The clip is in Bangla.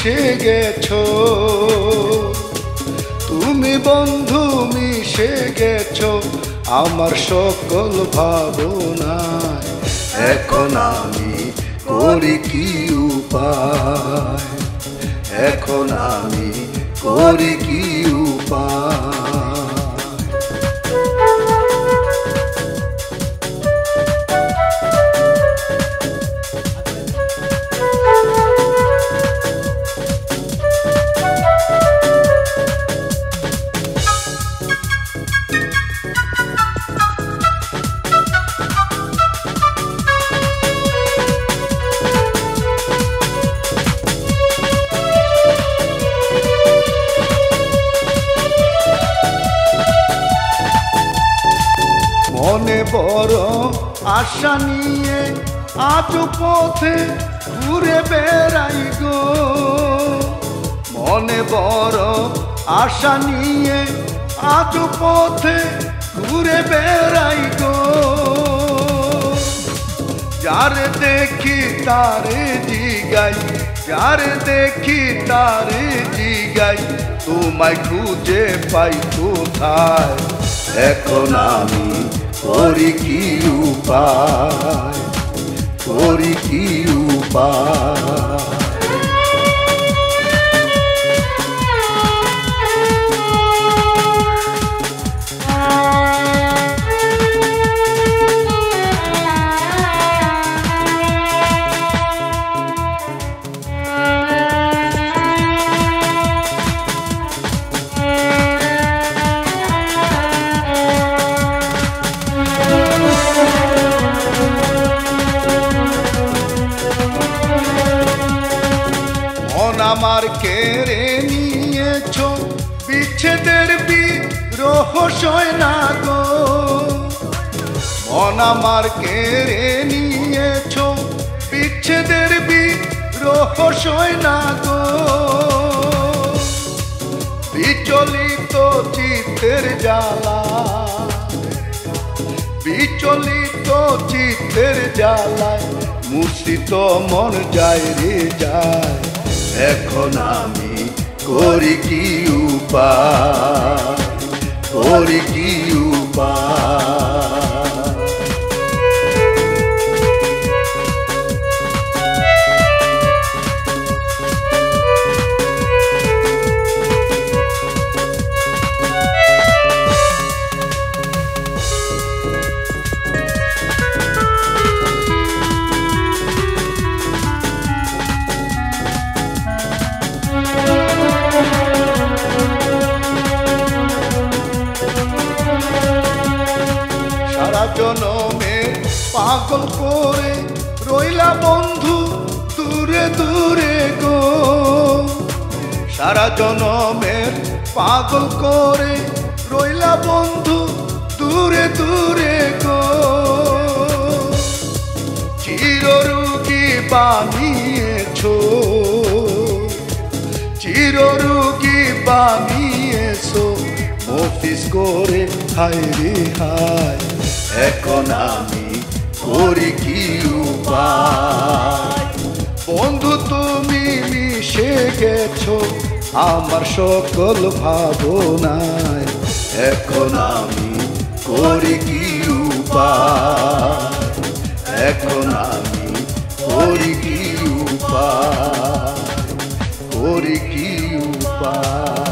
মিশে গেছো, তুমি বন্ধু মিশে গেছো আমার সকল ভাবনায়। এখন আমি করি কি উপায়, এখন আমি করি কি উপায়। মনে বড় আশা নিয়ে আজ পথে ঘুরে বেড়াই গো, মনে বড় আশা নিয়ে আজ পথে ঘুরে বেড়াই গো। যারে দেখি তারে জিগাই, যারে দেখি তারে জিগাই, তোমায় খুঁজে পাই কোথায়। এখন আমি করি কি উপায়, করি কি উপায়। আমার কেড়ে নিয়েছো বিচ্ছেদের বিরহ সয় না গো, মন আমার কেড়ে নিয়েছো বিচ্ছেদের বিরহ সয় না গো। বিচলিত চিত্তের জ্বালা, বিচলিত চিত্তের জ্বালায় মূর্ছিত মন যায় রে যায়। এখন আমি করি কি উপায়, করি কি উপায়। সারা জনমে পাগল করে রইলা বন্ধু দূরে দূরে গো, সারা জনমের পাগল করে রইলা বন্ধু দূরে দূরে গো। চিররোগী বানিয়েছো, চিররোগী বানিয়েছো মফিস করে হায় রে হায়। এখন আমি করি কি উপায়, বন্ধু তুমি মিশে গেছো আমার সকল ভাবনায়। এখন আমি করি কি উপায়, এখন আমি করি কি উপায়, করি কি উপায়।